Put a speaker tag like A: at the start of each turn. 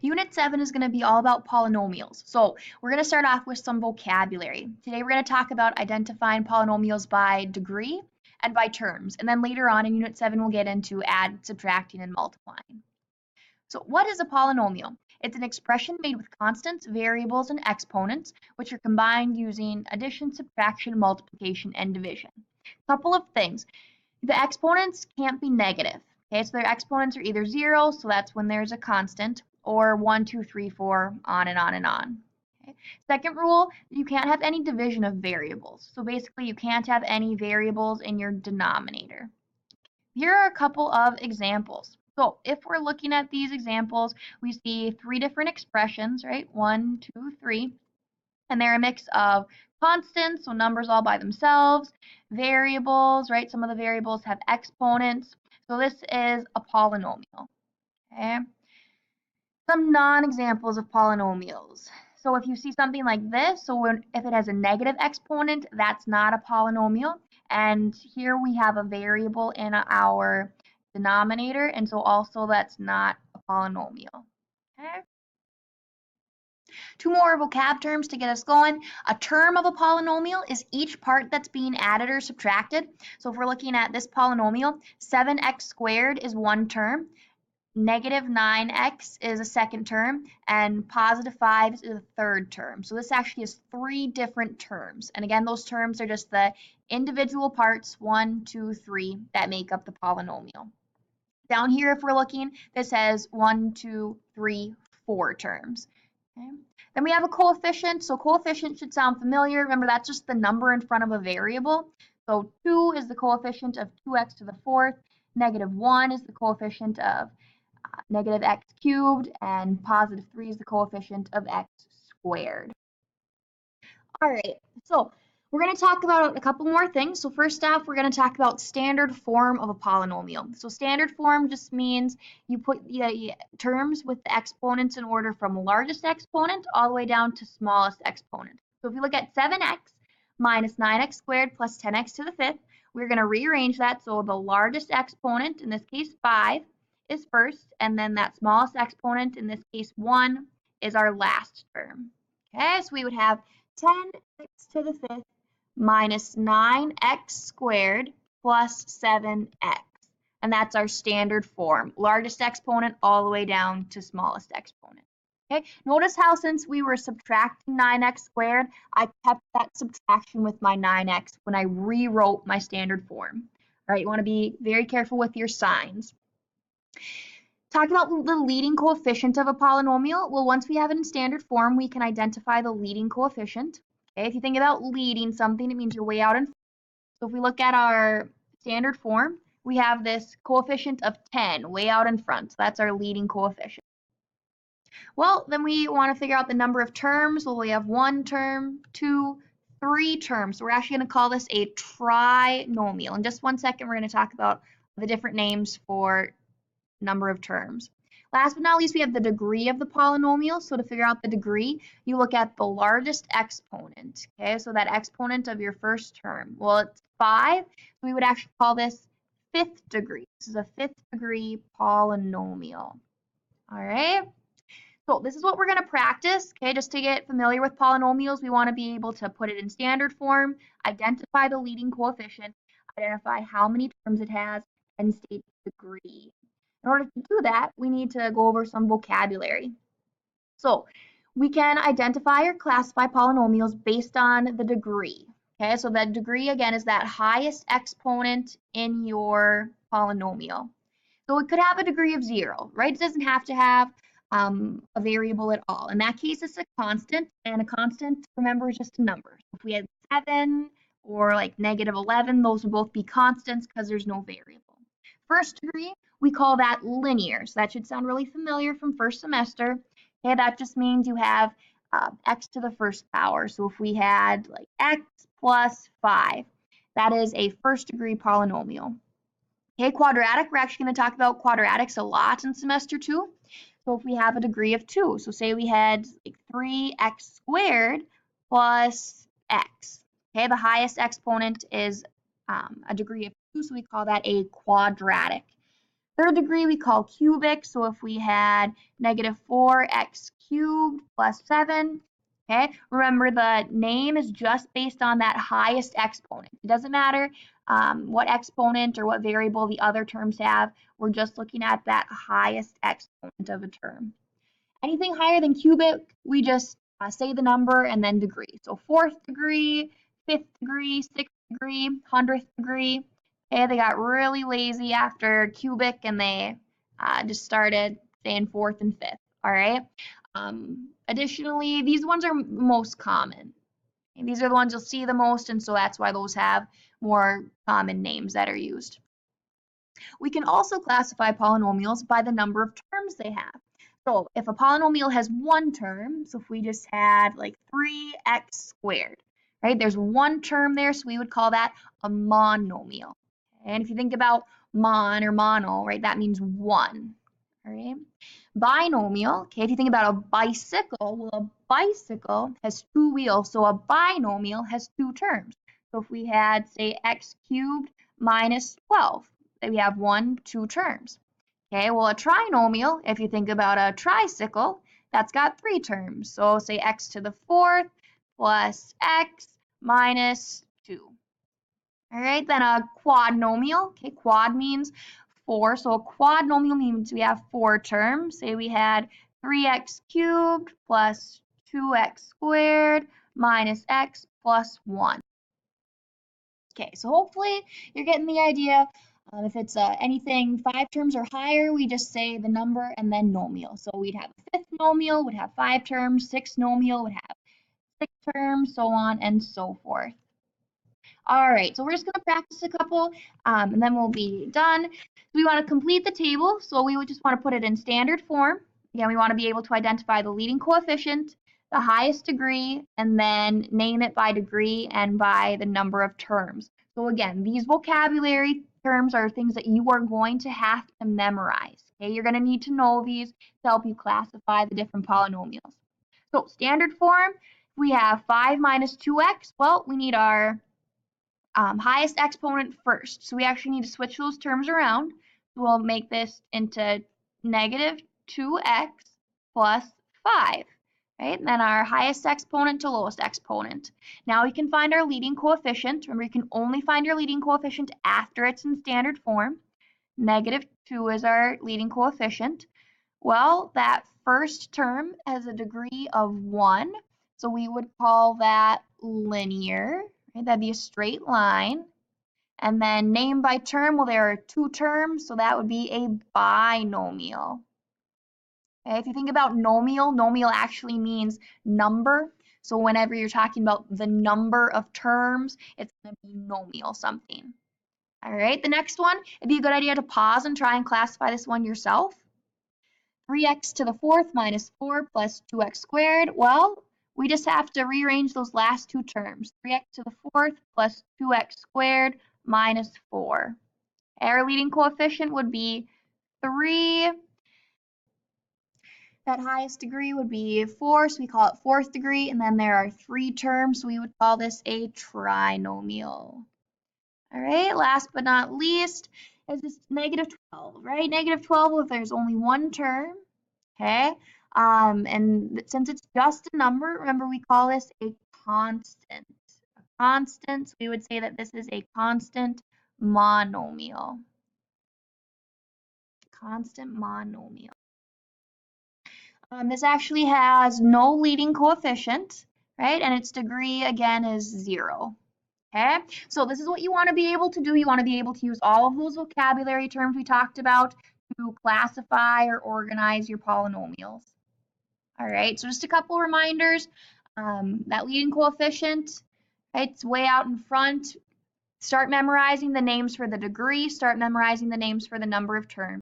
A: Unit 7 is going to be all about polynomials. So we're going to start off with some vocabulary. Today we're going to talk about identifying polynomials by degree and by terms. And then later on in Unit 7 we'll get into add, subtracting, and multiplying. So what is a polynomial? It's an expression made with constants, variables, and exponents, which are combined using addition, subtraction, multiplication, and division. Couple of things. The exponents can't be negative. Okay, so their exponents are either 0, so that's when there's a constant, or 1, 2, 3, 4, on and on and on. Okay. Second rule, you can't have any division of variables. So basically, you can't have any variables in your denominator. Here are a couple of examples. So if we're looking at these examples, we see 3 different expressions, right? 1, 2, 3. And they're a mix of constants, so numbers all by themselves, variables, right? Some of the variables have exponents. So this is a polynomial, okay? Some non-examples of polynomials. So if you see something like this, so if it has a negative exponent, that's not a polynomial. And here we have a variable in our denominator, and so also that's not a polynomial, okay? 2 more vocab terms to get us going. A term of a polynomial is each part that's being added or subtracted. So if we're looking at this polynomial, 7x squared is one term, negative 9x is a second term, and positive 5 is a third term. So this actually is 3 different terms. And again, those terms are just the individual parts, 1, 2, 3, that make up the polynomial. Down here, if we're looking, this has 1, 2, 3, 4 terms. Okay. Then we have a coefficient. So coefficient should sound familiar. Remember, that's just the number in front of a variable. So 2 is the coefficient of 2x to the 4th. Negative 1 is the coefficient of negative x cubed. And positive 3 is the coefficient of x squared. All right. So we're going to talk about a couple more things. So first off, we're going to talk about standard form of a polynomial. So standard form just means you put the terms with the exponents in order from largest exponent all the way down to smallest exponent. So if you look at 7x minus 9x squared plus 10x to the 5th, we're going to rearrange that so the largest exponent, in this case 5, is first, and then that smallest exponent, in this case 1, is our last term. Okay, so we would have 10x to the 5th minus 9x squared plus 7x. And that's our standard form. Largest exponent all the way down to smallest exponent. Okay, notice how since we were subtracting 9x squared, I kept that subtraction with my 9x when I rewrote my standard form. All right, you want to be very careful with your signs. Talking about the leading coefficient of a polynomial, well, once we have it in standard form, we can identify the leading coefficient. Okay, if you think about leading something, it means you're way out in front. So if we look at our standard form, we have this coefficient of 10 way out in front. So that's our leading coefficient. Well, then we want to figure out the number of terms. Well, we have 1 term, 2, 3 terms. So we're actually going to call this a trinomial. In just 1 second, we're going to talk about the different names for number of terms. Last but not least, we have the degree of the polynomial. So to figure out the degree, you look at the largest exponent. Okay, so that exponent of your first term. Well, it's 5. So we would actually call this 5th degree. This is a 5th degree polynomial. All right. So this is what we're going to practice. Okay, just to get familiar with polynomials, we want to be able to put it in standard form, identify the leading coefficient, identify how many terms it has, and state the degree. In order to do that, we need to go over some vocabulary. So we can identify or classify polynomials based on the degree. Okay, so that degree, again, is that highest exponent in your polynomial. So it could have a degree of 0, right? It doesn't have to have a variable at all. In that case, it's a constant, and a constant, remember, is just a number. If we had 7 or like negative 11, those would both be constants because there's no variable. First degree, we call that linear. So that should sound really familiar from first semester. Okay, that just means you have x to the first power. So if we had like x plus 5, that is a first degree polynomial. Okay, quadratic, we're actually going to talk about quadratics a lot in semester 2. So if we have a degree of 2, so say we had like 3x squared plus x. Okay, the highest exponent is a degree of 2, so we call that a quadratic Third degree we call cubic, so if we had negative 4x cubed plus 7, okay, remember the name is just based on that highest exponent. It doesn't matter what exponent or what variable the other terms have, we're just looking at that highest exponent of a term. Anything higher than cubic, we just say the number and then degree. So 4th degree, 5th degree, 6th degree, 100th degree. Okay, they got really lazy after cubic and they just started saying 4th and 5th. All right. Additionally, these ones are most common. And these are the ones you'll see the most, and so that's why those have more common names that are used. We can also classify polynomials by the number of terms they have. So if a polynomial has one term, so if we just had like 3x squared, right? There's one term there, so we would call that a monomial. And if you think about mon or mono, right, that means one, all right? Binomial, okay, if you think about a bicycle, well, a bicycle has two wheels, so a binomial has two terms. So if we had, say, x cubed minus 12, then we have two terms. Okay, well, a trinomial, if you think about a tricycle, that's got three terms. So say x to the 4th plus x minus 2. All right, then a quadnomial, okay, quad means 4. So a quadnomial means we have 4 terms. Say we had 3x cubed plus 2x squared minus x plus 1. Okay, so hopefully you're getting the idea. If it's anything 5 terms or higher, we just say the number and then nomial. So we'd have a 5th nomial, would have 5 terms, 6th nomial would have 6 terms, so on and so forth. All right, so we're just going to practice a couple, and then we'll be done. We want to complete the table, so we would just want to put it in standard form. Again, we want to be able to identify the leading coefficient, the highest degree, and then name it by degree and by the number of terms. So again, these vocabulary terms are things that you are going to have to memorize. Okay, you're going to need to know these to help you classify the different polynomials. So standard form, we have 5 minus 2x. Well, we need our highest exponent first. So we actually need to switch those terms around. We'll make this into negative 2x plus 5. Right? And then our highest exponent to lowest exponent. Now we can find our leading coefficient. Remember, you can only find your leading coefficient after it's in standard form. Negative 2 is our leading coefficient. Well, that first term has a degree of 1, so we would call that linear. Right? That'd be a straight line. And then name by term, well, there are 2 terms, so that would be a binomial. Okay, if you think about nomial actually means number. So whenever you're talking about the number of terms, it's going to be nomial something. All right, the next one, it'd be a good idea to pause and try and classify this one yourself. 3x to the 4th minus 4 plus 2x squared. Well, we just have to rearrange those last 2 terms. 3x to the 4th plus 2x squared minus 4. Our leading coefficient would be 3. That highest degree would be 4, so we call it 4th degree, and then there are 3 terms, so we would call this a trinomial. All right, last but not least is this negative 12, right? Negative 12 if there's only one term, okay? And since it's just a number, remember we call this a constant. A constant, so we would say that this is a constant monomial. Constant monomial. This actually has no leading coefficient, right? And its degree, again, is 0. Okay, so this is what you want to be able to do. You want to be able to use all of those vocabulary terms we talked about to classify or organize your polynomials. All right, so just a couple reminders. That leading coefficient, right, it's way out in front. Start memorizing the names for the degree. Start memorizing the names for the number of terms.